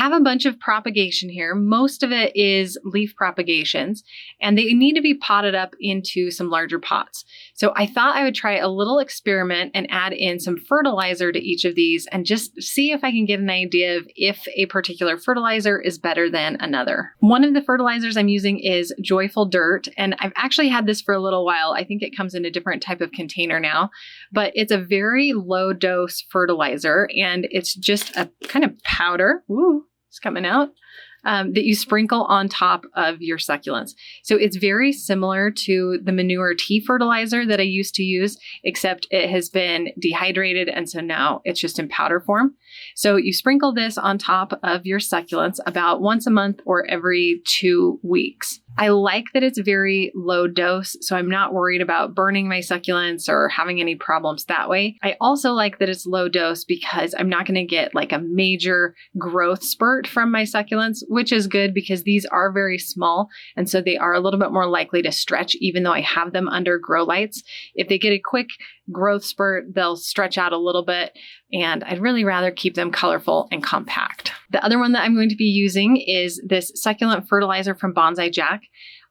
have a bunch of propagation here. Most of it is leaf propagations, and they need to be potted up into some larger pots. So I thought I would try a little experiment and add in some fertilizer to each of these and just see if I can get an idea of if a particular fertilizer is better than another. One of the fertilizers I'm using is Joyful Dirt, and I've actually had this for a little while. I think it comes in a different type of container now, but it's a very low dose fertilizer, and it's just a kind of powder. Ooh, it's coming out. That you sprinkle on top of your succulents. So it's very similar to the manure tea fertilizer that I used to use, except it has been dehydrated, and so now it's just in powder form. So you sprinkle this on top of your succulents about once a month or every 2 weeks. I like that it's very low dose, so I'm not worried about burning my succulents or having any problems that way. I also like that it's low dose because I'm not going to get like a major growth spurt from my succulents, which is good because these are very small, and so they are a little bit more likely to stretch even though I have them under grow lights. If they get a quick growth spurt, they'll stretch out a little bit, and I'd really rather keep them colorful and compact. The other one that I'm going to be using is this succulent fertilizer from Bonsai Jack.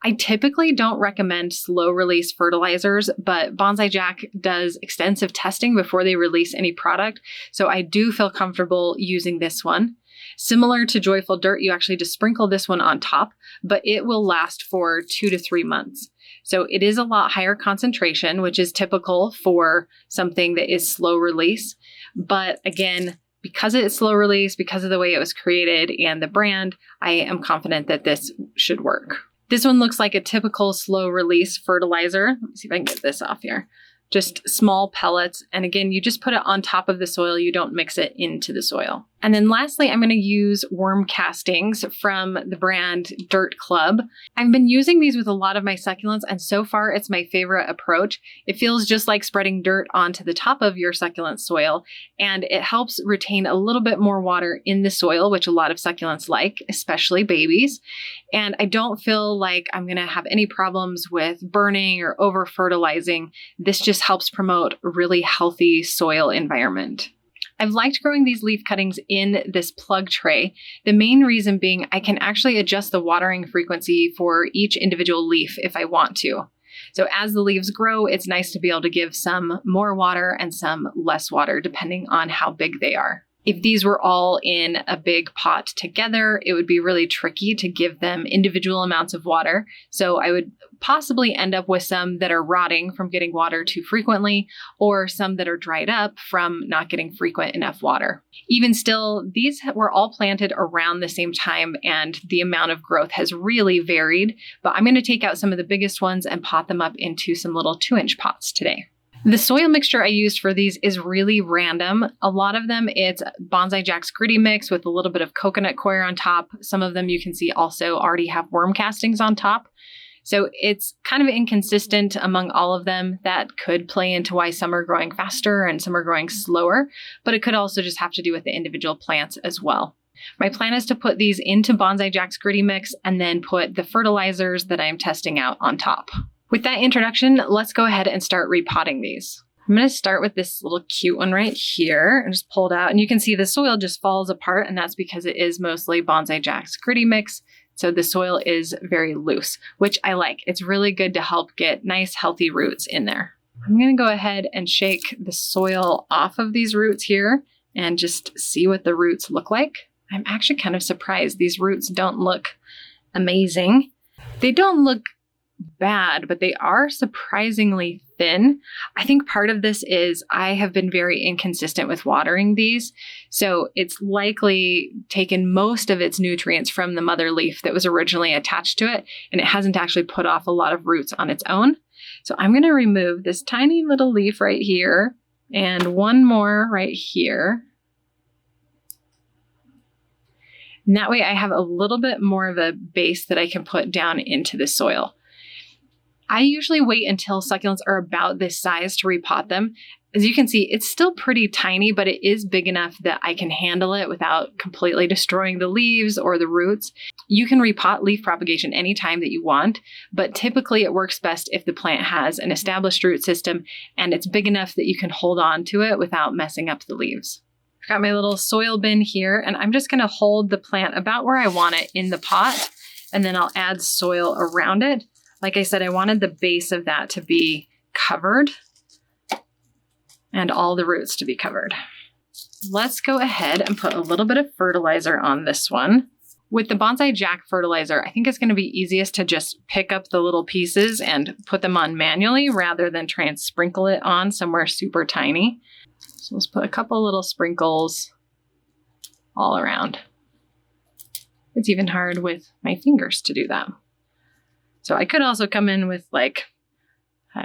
I typically don't recommend slow release fertilizers, but Bonsai Jack does extensive testing before they release any product, so I do feel comfortable using this one. Similar to Joyful Dirt, you actually just sprinkle this one on top, but it will last for 2 to 3 months. So it is a lot higher concentration, which is typical for something that is slow release. But again, because it's slow release, because of the way it was created and the brand, I am confident that this should work. This one looks like a typical slow release fertilizer. Let me see if I can get this off here. Just small pellets. And again, you just put it on top of the soil. You don't mix it into the soil. And then lastly, I'm going to use worm castings from the brand Dirt Club. I've been using these with a lot of my succulents, and so far it's my favorite approach. It feels just like spreading dirt onto the top of your succulent soil, and it helps retain a little bit more water in the soil, which a lot of succulents like, especially babies. And I don't feel like I'm going to have any problems with burning or over fertilizing. This just helps promote a really healthy soil environment. I've liked growing these leaf cuttings in this plug tray. The main reason being I can actually adjust the watering frequency for each individual leaf if I want to. So as the leaves grow, it's nice to be able to give some more water and some less water depending on how big they are. If these were all in a big pot together, it would be really tricky to give them individual amounts of water. So I would possibly end up with some that are rotting from getting water too frequently, or some that are dried up from not getting frequent enough water. Even still, these were all planted around the same time, and the amount of growth has really varied. But I'm going to take out some of the biggest ones and pot them up into some little 2-inch pots today. The soil mixture I used for these is really random. A lot of them, it's Bonsai Jack's gritty mix with a little bit of coconut coir on top. Some of them you can see also already have worm castings on top. So it's kind of inconsistent among all of them. That could play into why some are growing faster and some are growing slower, but it could also just have to do with the individual plants as well. My plan is to put these into Bonsai Jack's gritty mix and then put the fertilizers that I'm testing out on top. With that introduction, let's go ahead and start repotting these. I'm going to start with this little cute one right here and just pull it out. And you can see the soil just falls apart, and that's because it is mostly Bonsai Jack's gritty mix. So the soil is very loose, which I like. It's really good to help get nice, healthy roots in there. I'm going to go ahead and shake the soil off of these roots here and just see what the roots look like. I'm actually kind of surprised these roots don't look amazing. They don't look bad, but they are surprisingly thin. I think part of this is I have been very inconsistent with watering these. So it's likely taken most of its nutrients from the mother leaf that was originally attached to it, and it hasn't actually put off a lot of roots on its own. So I'm going to remove this tiny little leaf right here and one more right here. And that way I have a little bit more of a base that I can put down into the soil. I usually wait until succulents are about this size to repot them. As you can see, it's still pretty tiny, but it is big enough that I can handle it without completely destroying the leaves or the roots. You can repot leaf propagation anytime that you want, but typically it works best if the plant has an established root system and it's big enough that you can hold on to it without messing up the leaves. I've got my little soil bin here, and I'm just gonna hold the plant about where I want it in the pot, and then I'll add soil around it. Like I said, I wanted the base of that to be covered and all the roots to be covered. Let's go ahead and put a little bit of fertilizer on this one. With the Bonsai Jack fertilizer, I think it's gonna be easiest to just pick up the little pieces and put them on manually rather than try and sprinkle it on somewhere super tiny. So let's put a couple little sprinkles all around. It's even hard with my fingers to do that. So I could also come in with like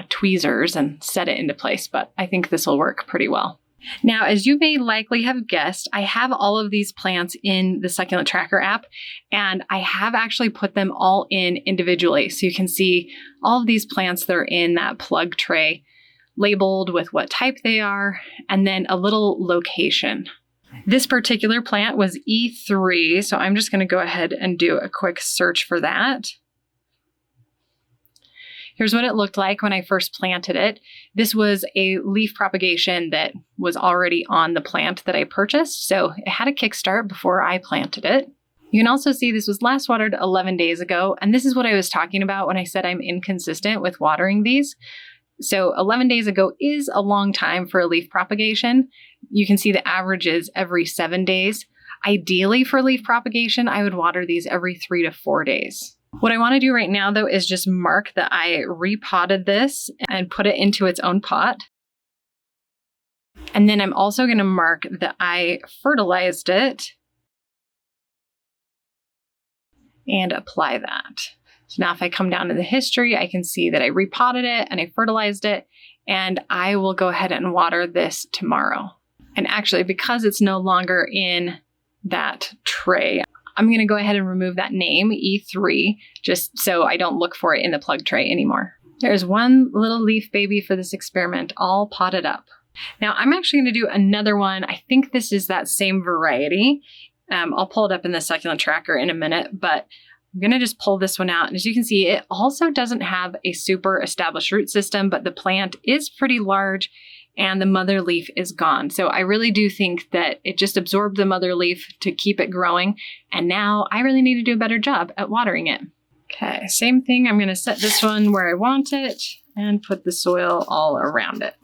tweezers and set it into place, but I think this will work pretty well. Now, as you may likely have guessed, I have all of these plants in the Succulent Tracker app, and I have actually put them all in individually. So you can see all of these plants that are in that plug tray labeled with what type they are, and then a little location. This particular plant was E3, so I'm just going to go ahead and do a quick search for that. Here's what it looked like when I first planted it. This was a leaf propagation that was already on the plant that I purchased, so it had a kickstart before I planted it. You can also see this was last watered 11 days ago, and this is what I was talking about when I said I'm inconsistent with watering these. So 11 days ago is a long time for a leaf propagation. You can see the average is every 7 days. Ideally for leaf propagation, I would water these every 3 to 4 days. What I want to do right now though is just mark that I repotted this and put it into its own pot. And then I'm also going to mark that I fertilized it and apply that. So now if I come down to the history, I can see that I repotted it and I fertilized it, and I will go ahead and water this tomorrow. And actually, because it's no longer in that tray, I'm going to go ahead and remove that name, E3, just so I don't look for it in the plug tray anymore. There's one little leaf baby for this experiment, all potted up. Now I'm actually going to do another one. I think this is that same variety. I'll pull it up in the Succulent Tracker in a minute, but I'm going to just pull this one out. And as you can see, it also doesn't have a super established root system, but the plant is pretty large and the mother leaf is gone. So I really do think that it just absorbed the mother leaf to keep it growing. And now I really need to do a better job at watering it. Okay, same thing. I'm going to set this one where I want it and put the soil all around it.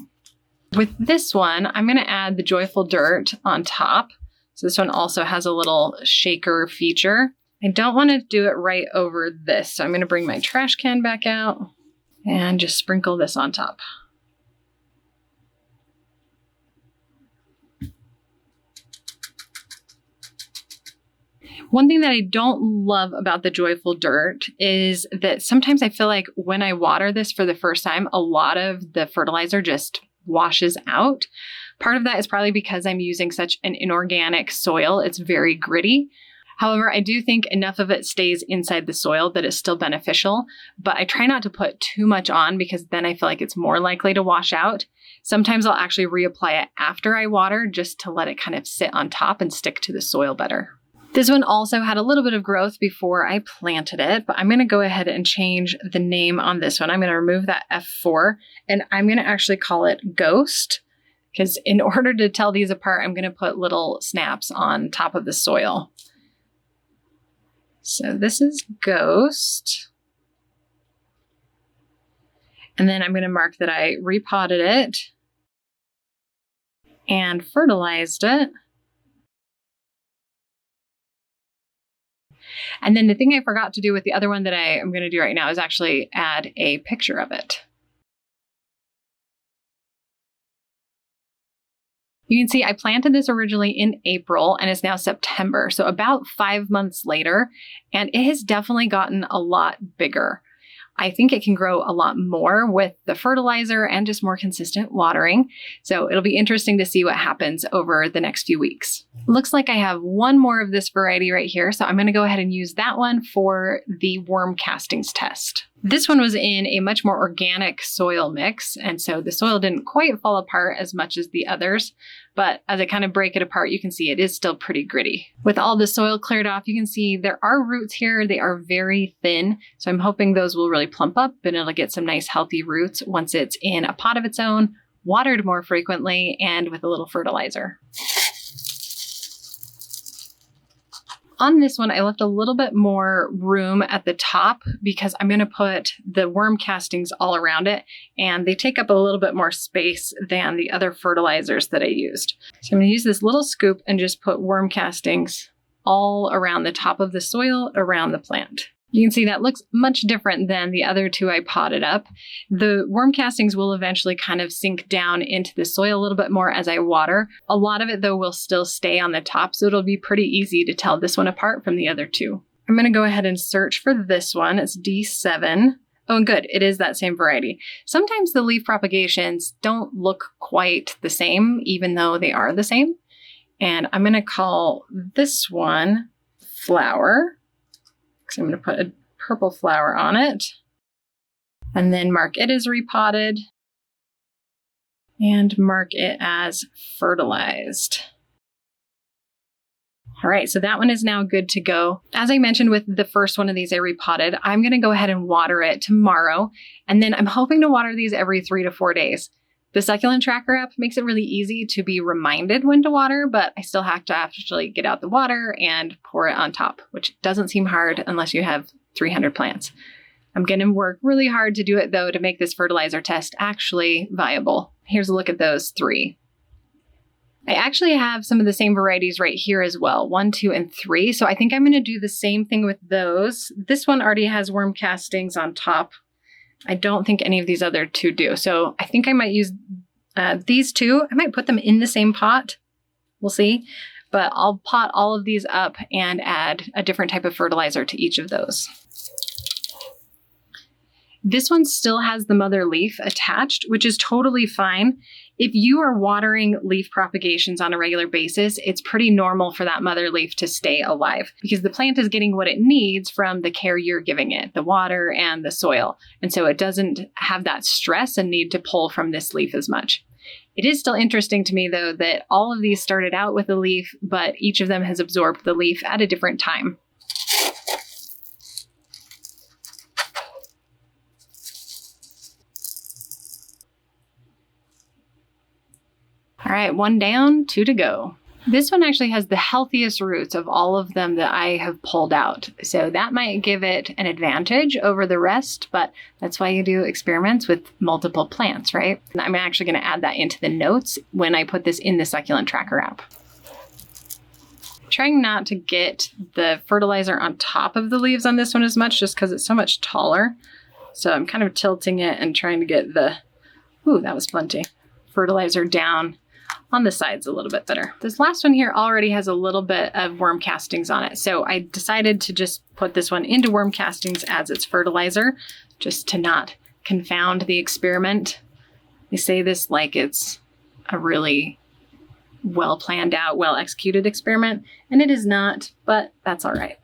With this one, I'm going to add the Joyful Dirt on top. So this one also has a little shaker feature. I don't want to do it right over this, so I'm going to bring my trash can back out and just sprinkle this on top. One thing that I don't love about the Joyful Dirt is that sometimes I feel like when I water this for the first time, a lot of the fertilizer just washes out. Part of that is probably because I'm using such an inorganic soil. It's very gritty. However, I do think enough of it stays inside the soil that it's still beneficial, but I try not to put too much on because then I feel like it's more likely to wash out. Sometimes I'll actually reapply it after I water just to let it kind of sit on top and stick to the soil better. This one also had a little bit of growth before I planted it, but I'm going to go ahead and change the name on this one. I'm going to remove that F4 and I'm going to actually call it Ghost, because in order to tell these apart, I'm going to put little snaps on top of the soil. So this is Ghost. And then I'm going to mark that I repotted it and fertilized it. And then the thing I forgot to do with the other one that I am going to do right now is actually add a picture of it. You can see I planted this originally in April and it's now September, so about 5 months later, and it has definitely gotten a lot bigger. I think it can grow a lot more with the fertilizer and just more consistent watering. So it'll be interesting to see what happens over the next few weeks. Looks like I have one more of this variety right here. So I'm going to go ahead and use that one for the worm castings test. This one was in a much more organic soil mix. And so the soil didn't quite fall apart as much as the others. But as I kind of break it apart, you can see it is still pretty gritty. With all the soil cleared off, you can see there are roots here. They are very thin. So I'm hoping those will really plump up and it'll get some nice healthy roots once it's in a pot of its own, watered more frequently, and with a little fertilizer. On this one, I left a little bit more room at the top because I'm going to put the worm castings all around it, and they take up a little bit more space than the other fertilizers that I used. So I'm going to use this little scoop and just put worm castings all around the top of the soil around the plant. You can see that looks much different than the other two I potted up. The worm castings will eventually kind of sink down into the soil a little bit more as I water. A lot of it though will still stay on the top, so it'll be pretty easy to tell this one apart from the other two. I'm going to go ahead and search for this one. It's D7. Oh, and good, it is that same variety. Sometimes the leaf propagations don't look quite the same, even though they are the same. And I'm going to call this one Flower. I'm going to put a purple flower on it and then mark it as repotted and mark it as fertilized. All right, so that one is now good to go. As I mentioned with the first one of these I repotted, I'm going to go ahead and water it tomorrow, and then I'm hoping to water these every 3 to 4 days. The Succulent Tracker app makes it really easy to be reminded when to water, but I still have to actually get out the water and pour it on top, which doesn't seem hard unless you have 300 plants. I'm going to work really hard to do it though to make this fertilizer test actually viable. Here's a look at those 3. I actually have some of the same varieties right here as well, 1, 2, and 3. So I think I'm going to do the same thing with those. This one already has worm castings on top. I don't think any of these other two do. So I think I might use these two. I might put them in the same pot. We'll see. But I'll pot all of these up and add a different type of fertilizer to each of those. This one still has the mother leaf attached, which is totally fine. If you are watering leaf propagations on a regular basis, it's pretty normal for that mother leaf to stay alive because the plant is getting what it needs from the care you're giving it, the water and the soil. And so it doesn't have that stress and need to pull from this leaf as much. It is still interesting to me though that all of these started out with a leaf, but each of them has absorbed the leaf at a different time. All right, 1 down, 2 to go. This one actually has the healthiest roots of all of them that I have pulled out. So that might give it an advantage over the rest, but that's why you do experiments with multiple plants, right? And I'm actually going to add that into the notes when I put this in the Succulent Tracker app. Trying not to get the fertilizer on top of the leaves on this one as much, just because it's so much taller. So I'm kind of tilting it and trying to get the, ooh, that was plenty, fertilizer down on the sides a little bit better. This last one here already has a little bit of worm castings on it. So I decided to just put this one into worm castings as its fertilizer, just to not confound the experiment. They say this like it's a really well planned out, well executed experiment, and it is not, but that's all right.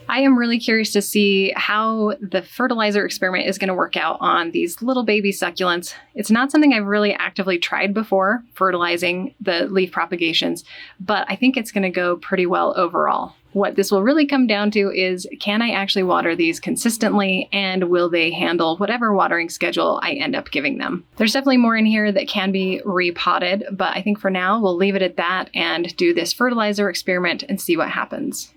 I am really curious to see how the fertilizer experiment is going to work out on these little baby succulents. It's not something I've really actively tried before, fertilizing the leaf propagations, but I think it's going to go pretty well overall. What this will really come down to is, can I actually water these consistently, and will they handle whatever watering schedule I end up giving them? There's definitely more in here that can be repotted, but I think for now we'll leave it at that and do this fertilizer experiment and see what happens.